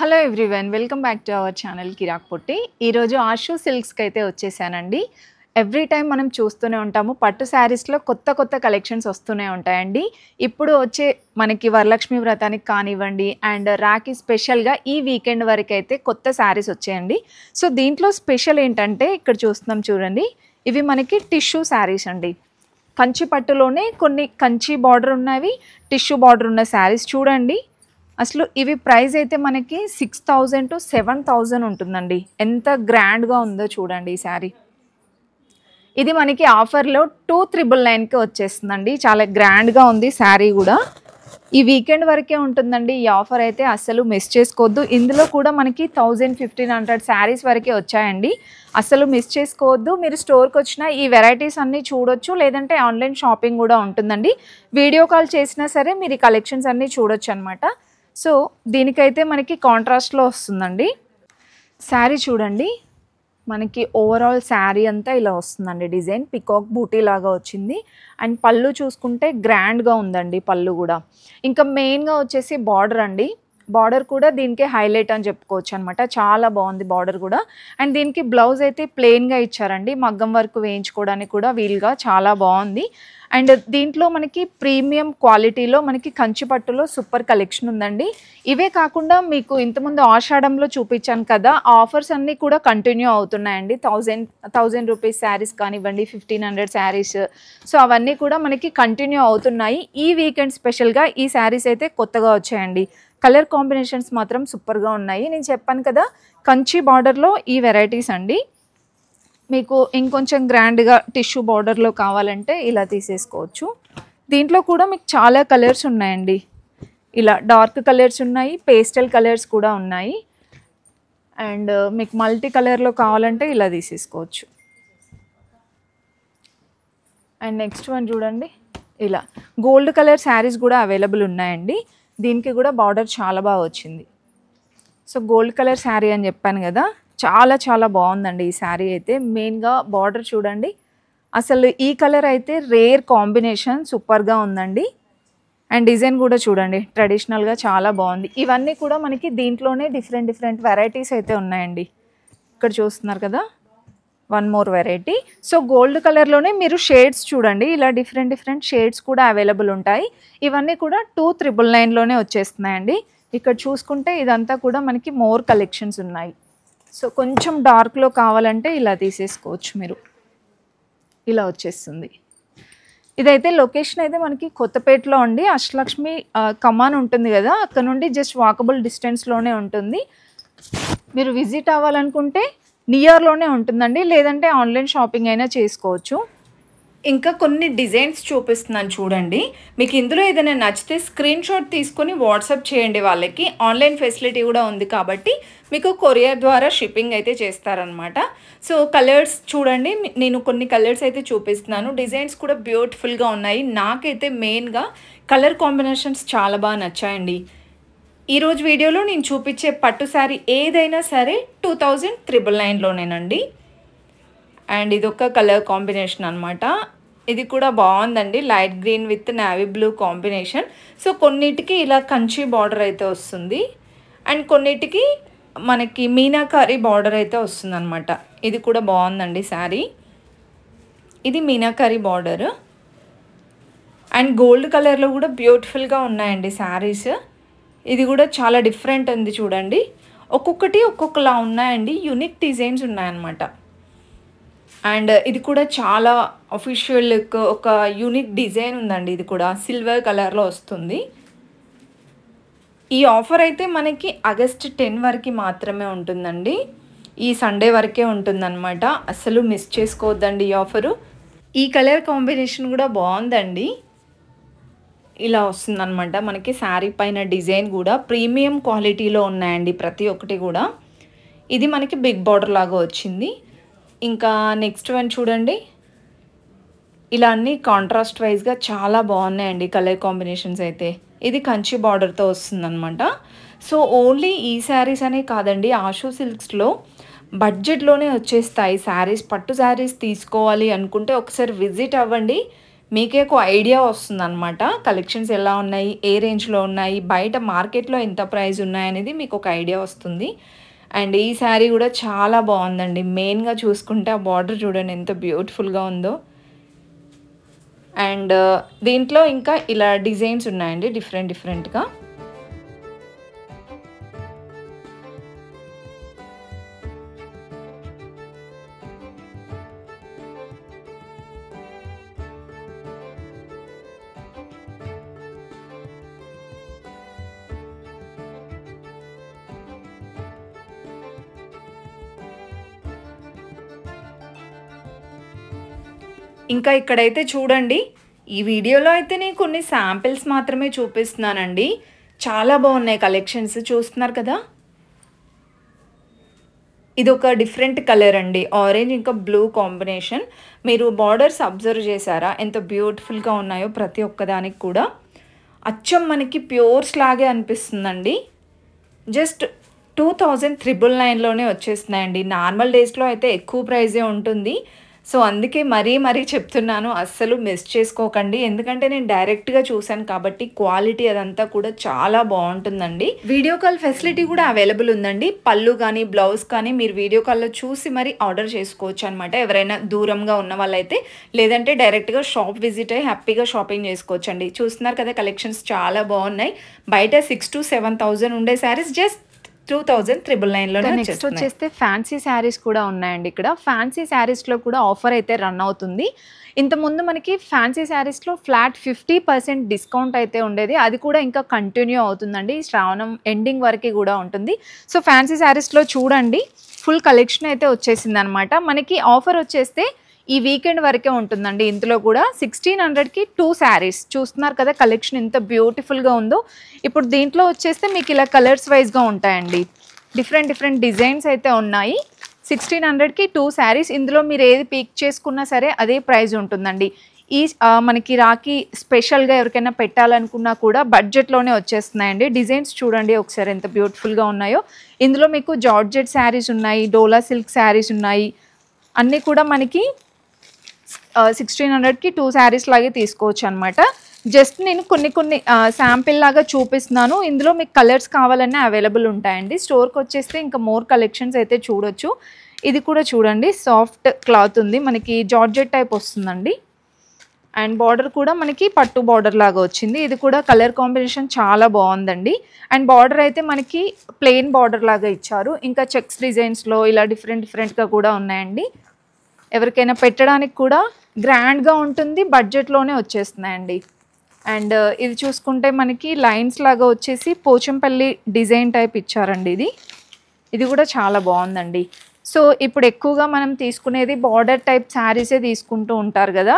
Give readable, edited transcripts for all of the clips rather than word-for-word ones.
Hello everyone, welcome back to our channel Kirak Potti. ఈరోజు ఆషు సిల్క్స్కి అయితే వచ్చేసానండి. ఎవ్రీ టైం మనం చూస్తూనే ఉంటాము, పట్టు శారీస్లో కొత్త కొత్త కలెక్షన్స్ వస్తూనే ఉంటాయండి. ఇప్పుడు వచ్చే మనకి వరలక్ష్మి వ్రతానికి కానివ్వండి అండ్ రాఖీ స్పెషల్గా ఈ వీకెండ్ వరకు అయితే కొత్త శారీస్ వచ్చాయండి. సో దీంట్లో స్పెషల్ ఏంటంటే ఇక్కడ చూస్తున్నాం చూడండి, ఇవి మనకి టిష్యూ శారీస్ అండి. కంచి పట్టులోనే కొన్ని కంచి బార్డర్ ఉన్నవి, టిష్యూ బార్డర్ ఉన్న శారీస్ చూడండి. అసలు ఇవి ప్రైస్ అయితే మనకి 6000 to 7000 ఉంటుందండి. ఎంత గ్రాండ్గా ఉందో చూడండి ఈ శారీ. ఇది మనకి ఆఫర్లో 2999కి వచ్చేస్తుందండి. చాలా గ్రాండ్గా ఉంది శారీ కూడా. ఈ వీకెండ్ వరకే ఉంటుందండి ఈ ఆఫర్ అయితే, అస్సలు మిస్ చేసుకోవద్దు. ఇందులో కూడా మనకి 1000-1500 శారీస్ వరకే వచ్చాయండి. అస్సలు మిస్ చేసుకోవద్దు. మీరు స్టోర్కి వచ్చిన ఈ వెరైటీస్ అన్నీ చూడొచ్చు, లేదంటే ఆన్లైన్ షాపింగ్ కూడా ఉంటుందండి. వీడియో కాల్ చేసినా సరే మీరు ఈ కలెక్షన్స్ అన్నీ చూడొచ్చు అనమాట. సో దీనికైతే మనకి కాంట్రాస్ట్లో వస్తుందండి శారీ. చూడండి మనకి ఓవరాల్ శారీ అంతా ఇలా వస్తుందండి. డిజైన్ పికాక్ బూటీ లాగా వచ్చింది. అండ్ పళ్ళు చూసుకుంటే గ్రాండ్గా ఉందండి పళ్ళు కూడా. ఇంకా మెయిన్గా వచ్చేసి బార్డర్ అండి. బార్డర్ కూడా దీనికి హైలైట్ అని చెప్పుకోవచ్చు అనమాట. చాలా బాగుంది బార్డర్ కూడా. అండ్ దీనికి బ్లౌజ్ అయితే ప్లెయిన్గా ఇచ్చారండి. మగ్గం వర్క్ వేయించుకోవడానికి కూడా వీలుగా చాలా బాగుంది. అండ్ దీంట్లో మనకి ప్రీమియం క్వాలిటీలో మనకి కంచి పట్టులో సూపర్ కలెక్షన్ ఉందండి. ఇవే కాకుండా మీకు ఇంతకుముందు ఆషాఢంలో చూపించాను కదా, ఆఫర్స్ అన్నీ కూడా కంటిన్యూ అవుతున్నాయండి. 1000 రూపీస్ శారీస్ కానివ్వండి, 1500 శారీస్. సో అవన్నీ కూడా మనకి కంటిన్యూ అవుతున్నాయి. ఈ వీకెండ్ స్పెషల్గా ఈ శారీస్ అయితే కొత్తగా వచ్చాయండి. కలర్ కాంబినేషన్స్ మాత్రం సూపర్గా ఉన్నాయి. నేను చెప్పాను కదా కంచి బార్డర్లో ఈ వెరైటీస్ అండి. మీకు ఇంకొంచెం గ్రాండ్గా టిష్యూ బార్డర్లో కావాలంటే ఇలా తీసేసుకోవచ్చు. దీంట్లో కూడా మీకు చాలా కలర్స్ ఉన్నాయండి. ఇలా డార్క్ కలర్స్ ఉన్నాయి, పేస్టల్ కలర్స్ కూడా ఉన్నాయి. అండ్ మీకు మల్టీ కలర్లో కావాలంటే ఇలా తీసేసుకోవచ్చు. అండ్ నెక్స్ట్ వన్ చూడండి, ఇలా గోల్డ్ కలర్ శారీస్ కూడా అవైలబుల్ ఉన్నాయండి. దీనికి కూడా బార్డర్ చాలా బాగా వచ్చింది. సో గోల్డ్ కలర్ శారీ అని చెప్పాను కదా, చాలా చాలా బాగుందండి ఈ శారీ అయితే. మెయిన్గా బార్డర్ చూడండి, అసలు ఈ కలర్ అయితే రేర్ కాంబినేషన్, సూపర్గా ఉందండి. అండ్ డిజైన్ కూడా చూడండి ట్రెడిషనల్గా చాలా బాగుంది. ఇవన్నీ కూడా మనకి దీంట్లోనే డిఫరెంట్ వెరైటీస్ అయితే ఉన్నాయండి. ఇక్కడ చూస్తున్నారు కదా, one more variety. So gold కలర్లోనే మీరు షేడ్స్ చూడండి, ఇలా డిఫరెంట్ షేడ్స్ కూడా అవైలబుల్ ఉంటాయి. ఇవన్నీ కూడా 2999లోనే వచ్చేస్తున్నాయండి. ఇక్కడ చూసుకుంటే ఇదంతా కూడా మనకి మోర్ కలెక్షన్స్ ఉన్నాయి. సో కొంచెం డార్క్లో కావాలంటే ఇలా తీసేసుకోవచ్చు మీరు. ఇలా వచ్చేస్తుంది. ఇదైతే లొకేషన్ అయితే మనకి కొత్తపేటలో అండి. అష్టలక్ష్మి కమాన్ ఉంటుంది కదా, అక్కడ నుండి జస్ట్ వాకబుల్ డిస్టెన్స్లోనే ఉంటుంది. మీరు విజిట్ అవ్వాలనుకుంటే నియర్లోనే ఉంటుందండి, లేదంటే ఆన్లైన్ షాపింగ్ అయినా చేసుకోవచ్చు. ఇంకా కొన్ని డిజైన్స్ చూపిస్తున్నాను చూడండి. మీకు ఇందులో ఏదైనా నచ్చితే స్క్రీన్ షాట్ తీసుకొని వాట్సాప్ చేయండి వాళ్ళకి. ఆన్లైన్ ఫెసిలిటీ కూడా ఉంది కాబట్టి మీకు కొరియర్ ద్వారా షిప్పింగ్ అయితే చేస్తారనమాట. సో కలర్స్ చూడండి, నేను కొన్ని కలర్స్ అయితే చూపిస్తున్నాను. డిజైన్స్ కూడా బ్యూటిఫుల్గా ఉన్నాయి. నాకైతే మెయిన్గా కలర్ కాంబినేషన్స్ చాలా బాగా నచ్చాయండి. ఈరోజు వీడియోలో నేను చూపించే పట్టు శారీ ఏదైనా సరే 2999లోనేనండి. అండ్ ఇది ఒక కలర్ కాంబినేషన్ అనమాట. ఇది కూడా బాగుందండి, light green with navy blue combination. So కొన్నిటికి ఇలా కంచి బార్డర్ అయితే వస్తుంది, అండ్ కొన్నిటికి మనకి మీనాకారి బార్డర్ అయితే వస్తుంది అనమాట. ఇది కూడా బాగుందండి శారీ. ఇది మీనాకారి బార్డర్ అండ్ గోల్డ్ కలర్లో కూడా బ్యూటిఫుల్గా ఉన్నాయండి శారీస్. ఇది కూడా చాలా డిఫరెంట్ ఉంది చూడండి. ఒక్కొక్కటి ఒక్కొక్కలా ఉన్నాయండి, యూనిక్ డిజైన్స్ ఉన్నాయన్నమాట. అండ్ ఇది కూడా చాలా అఫీషియల్ లుక్, ఒక యూనిక్ డిజైన్ ఉందండి. ఇది కూడా సిల్వర్ కలర్లో వస్తుంది. ఈ ఆఫర్ అయితే మనకి ఆగస్ట్ 10 వరకు మాత్రమే ఉంటుందండి. ఈ సండే వరకే ఉంటుందన్నమాట. అసలు మిస్ చేసుకోవద్దండి ఈ ఆఫరు. ఈ కలర్ కాంబినేషన్ కూడా బాగుందండి. ఇలా వస్తుందన్నమాట మనకి శారీ పైన డిజైన్ కూడా ప్రీమియం క్వాలిటీలో ఉన్నాయండి ప్రతి ఒక్కటి కూడా. ఇది మనకి బిగ్ బార్డర్ లాగా వచ్చింది. ఇంకా నెక్స్ట్ వన్ చూడండి, ఇలా అన్నీ కాంట్రాస్ట్ వైజ్గా చాలా బాగున్నాయండి కలర్ కాంబినేషన్స్ అయితే. ఇది కంచి బార్డర్తో వస్తుందన్నమాట. సో ఓన్లీ ఈ శారీస్ అనే కాదండి, ఆషు సిల్క్స్లో బడ్జెట్లోనే వచ్చేస్తాయి శారీస్. పట్టు శారీస్ తీసుకోవాలి అనుకుంటే ఒకసారి విజిట్ అవ్వండి, మీకే ఒక ఐడియా వస్తుందన్నమాట కలెక్షన్స్ ఎలా ఉన్నాయి, ఏ రేంజ్లో ఉన్నాయి, బయట మార్కెట్లో ఎంత ప్రైస్ ఉన్నాయనేది మీకు ఒక ఐడియా వస్తుంది. అండ్ ఈ శారీ కూడా చాలా బాగుందండి. మెయిన్గా చూసుకుంటే ఆ బార్డర్ చూడండి ఎంత బ్యూటిఫుల్గా ఉందో. అండ్ దీంట్లో ఇంకా ఇలా డిజైన్స్ ఉన్నాయండి డిఫరెంట్గా. ఇంకా ఇక్కడైతే చూడండి, ఈ వీడియోలో అయితే నేను కొన్ని శాంపిల్స్ మాత్రమే చూపిస్తున్నానండి. చాలా బాగున్నాయి కలెక్షన్స్, చూస్తున్నారు కదా. ఇది ఒక డిఫరెంట్ కలర్ అండి, ఆరెంజ్ ఇంకా బ్లూ కాంబినేషన్. మీరు బార్డర్స్ అబ్జర్వ్ చేశారా ఎంత బ్యూటిఫుల్గా ఉన్నాయో ప్రతి ఒక్కదానికి కూడా. అచ్చం మనకి ప్యూర్స్ లాగే అనిపిస్తుందండి. జస్ట్ 2399లోనే వచ్చేస్తున్నాయండి. నార్మల్ డేస్లో అయితే ఎక్కువ ప్రైజే ఉంటుంది. సో అందుకే మరీ చెప్తున్నాను, అస్సలు మిస్ చేసుకోకండి. ఎందుకంటే నేను డైరెక్ట్గా చూశాను కాబట్టి క్వాలిటీ అదంతా కూడా చాలా బాగుంటుందండి. వీడియో కాల్ ఫెసిలిటీ కూడా అవైలబుల్ ఉందండి. పళ్ళు కానీ బ్లౌజ్ కానీ మీరు వీడియో కాల్లో చూసి మరి ఆర్డర్ చేసుకోవచ్చు అనమాట. ఎవరైనా దూరంగా ఉన్న వాళ్ళైతే, లేదంటే డైరెక్ట్గా షాప్ విజిట్ అయ్యి హ్యాపీగా షాపింగ్ చేసుకోవచ్చు అండి. చూస్తున్నారు కదా కలెక్షన్స్ చాలా బాగున్నాయి. బయట 6,000 to 7,000 ఉండే శారీస్ జస్ట్ 2399లోనే. నెక్స్ట్ వచ్చేస్తే ఫ్యాన్సీ శారీస్ కూడా ఉన్నాయండి. ఇక్కడ ఫ్యాన్సీ శారీస్లో కూడా ఆఫర్ అయితే రన్ అవుతుంది. ఇంతకుముందు మనకి ఫ్యాన్సీ శారీస్లో ఫ్లాట్ 50% డిస్కౌంట్ అయితే ఉండేది. అది కూడా ఇంకా కంటిన్యూ అవుతుందండి. శ్రావణం ఎండింగ్ వరకు కూడా ఉంటుంది. సో ఫ్యాన్సీ శారీస్లో చూడండి ఫుల్ కలెక్షన్ అయితే వచ్చేసింది అనమాట. మనకి ఆఫర్ వచ్చేస్తే ఈ వీకెండ్ వరకే ఉంటుందండి. ఇందులో కూడా 1600కి 2 శారీస్. చూస్తున్నారు కదా కలెక్షన్ ఎంత బ్యూటిఫుల్గా ఉందో. ఇప్పుడు దీంట్లో వచ్చేస్తే మీకు ఇలా కలర్స్ వైజ్గా ఉంటాయండి. డిఫరెంట్ డిజైన్స్ అయితే ఉన్నాయి. 1600కి 2 శారీస్. ఇందులో మీరు ఏది పిక్ చేసుకున్నా సరే అదే ప్రైస్ ఉంటుందండి. ఈ మనకి రాఖీ స్పెషల్గా ఎవరికైనా పెట్టాలనుకున్నా కూడా బడ్జెట్లోనే వచ్చేస్తున్నాయండి. డిజైన్స్ చూడండి ఒకసారి ఎంత బ్యూటిఫుల్గా ఉన్నాయో. ఇందులో మీకు జార్జెట్ శారీస్ ఉన్నాయి, డోలా సిల్క్ శారీస్ ఉన్నాయి. అన్నీ కూడా మనకి 1600కి 2 శారీస్ లాగే తీసుకోవచ్చు అనమాట. జస్ట్ నేను కొన్ని శాంపిల్ లాగా చూపిస్తున్నాను. ఇందులో మీకు కలర్స్ కావాలన్నా అవైలబుల్ ఉంటాయండి. స్టోర్కి వచ్చేస్తే ఇంకా మోర్ కలెక్షన్స్ అయితే చూడొచ్చు. ఇది కూడా చూడండి సాఫ్ట్ క్లాత్ ఉంది, మనకి జార్జెట్ టైప్ వస్తుందండి. అండ్ బార్డర్ కూడా మనకి పట్టు బార్డర్ లాగా వచ్చింది. ఇది కూడా కలర్ కాంబినేషన్ చాలా బాగుందండి. అండ్ బార్డర్ అయితే మనకి ప్లెయిన్ బార్డర్ లాగా ఇచ్చారు. ఇంకా చెక్స్ డిజైన్స్లో ఇలా డిఫరెంట్గా కూడా ఉన్నాయండి. ఎవరికైనా పెట్టడానికి కూడా గ్రాండ్గా ఉంటుంది, బడ్జెట్లోనే వచ్చేస్తున్నాయండి. అండ్ ఇది చూసుకుంటే మనకి లైన్స్ లాగా వచ్చేసి పోచంపల్లి డిజైన్ టైప్ ఇచ్చారండి. ఇది కూడా చాలా బాగుందండి. సో ఇప్పుడు ఎక్కువగా మనం తీసుకునేది బార్డర్ టైప్ శారీసే తీసుకుంటూ ఉంటారు కదా.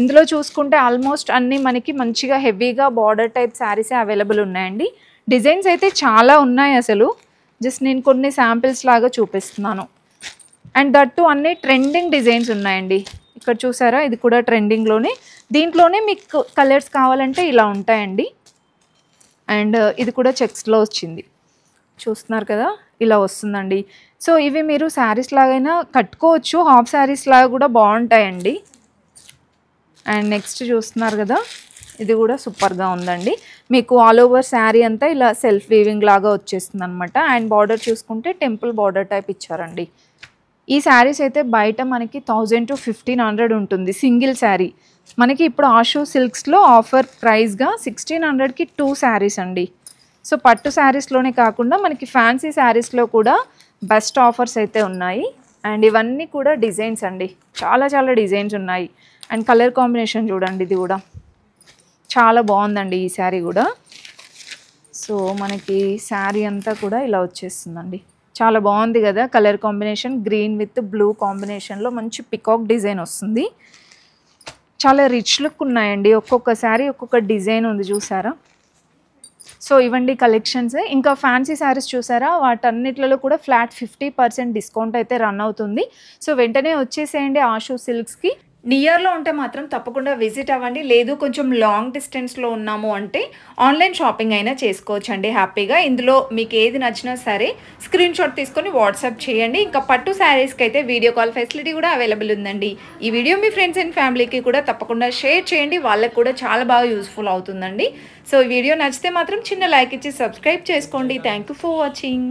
ఇందులో చూసుకుంటే ఆల్మోస్ట్ అన్నీ మనకి మంచిగా హెవీగా బార్డర్ టైప్ శారీసే అవైలబుల్ ఉన్నాయండి. డిజైన్స్ అయితే చాలా ఉన్నాయి అసలు. జస్ట్ నేను కొన్ని శాంపిల్స్ లాగా చూపిస్తున్నాను. అండ్ దట్టు అన్నీ ట్రెండింగ్ డిజైన్స్ ఉన్నాయండి. ఇక్కడ చూసారా ఇది కూడా ట్రెండింగ్లోనే. దీంట్లోనే మీకు కలర్స్ కావాలంటే ఇలా ఉంటాయండి. అండ్ ఇది కూడా చెక్స్లో వచ్చింది, చూస్తున్నారు కదా ఇలా వస్తుందండి. సో ఇవి మీరు శారీస్ లాగైనా కట్టుకోవచ్చు, హాఫ్ శారీస్ లాగా కూడా బాగుంటాయండి. అండ్ నెక్స్ట్ చూస్తున్నారు కదా ఇది కూడా సూపర్గా ఉందండి. మీకు ఆల్ ఓవర్ శారీ అంతా ఇలా సెల్ఫ్ వీవింగ్ లాగా వచ్చేస్తుంది అనమాట. అండ్ బార్డర్ చూసుకుంటే టెంపుల్ బార్డర్ టైప్ ఇచ్చారండి. ఈ శారీస్ అయితే బయట మనకి 1000 to 1500 ఉంటుంది సింగిల్ శారీ. మనకి ఇప్పుడు ఆషు సిల్క్స్లో ఆఫర్ ప్రైస్గా 1600కి 2 శారీస్ అండి. సో పట్టు శారీస్లోనే కాకుండా మనకి ఫ్యాన్సీ శారీస్లో కూడా బెస్ట్ ఆఫర్స్ అయితే ఉన్నాయి. అండ్ ఇవన్నీ కూడా డిజైన్స్ అండి, చాలా డిజైన్స్ ఉన్నాయి. అండ్ కలర్ కాంబినేషన్ చూడండి, ఇది కూడా చాలా బాగుందండి ఈ శారీ కూడా. సో మనకి శారీ అంతా కూడా ఇలా వచ్చేస్తుందండి. చాలా బాగుంది కదా colour combination. Green with blue కాంబినేషన్లో మంచి పికాక్ డిజైన్ వస్తుంది. చాలా రిచ్ లుక్ ఉన్నాయండి. ఒక్కొక్క శారీ ఒక్కొక్క డిజైన్ ఉంది చూసారా. సో ఇవండి కలెక్షన్స్. ఇంకా ఫ్యాన్సీ శారీస్ చూసారా, వాటన్నిటిలో కూడా ఫ్లాట్ 50% డిస్కౌంట్ అయితే రన్ అవుతుంది. సో వెంటనే వచ్చేసేయండి ఆషు సిల్క్స్కి. నియర్‌లో ఉంటే మాత్రం తప్పకుండా విజిట్ అవ్వండి. లేదు కొంచెం లాంగ్ డిస్టెన్స్‌లో ఉన్నాము అంటే ఆన్‌లైన్ షాపింగ్ అయినా చేసుకోవచ్చండి హ్యాపీగా. ఇందులో మీకు ఏది నచ్చినా సరే స్క్రీన్‌షాట్ తీసుకొని వాట్సాప్ చేయండి. ఇంకా పట్టు శారీస్‌కైతే వీడియో కాల్ ఫెసిలిటీ కూడా అవైలబుల్ ఉందండి. ఈ వీడియో మీ ఫ్రెండ్స్ అండ్ ఫ్యామిలీకి కూడా తప్పకుండా షేర్ చేయండి. వాళ్ళకి కూడా చాలా బాగా యూజ్‌ఫుల్ అవుతుందండి. సో ఈ వీడియో నచ్చితే మాత్రం చిన్న లైక్ ఇచ్చి సబ్స్క్రైబ్ చేసుకోండి. Thank you for watching.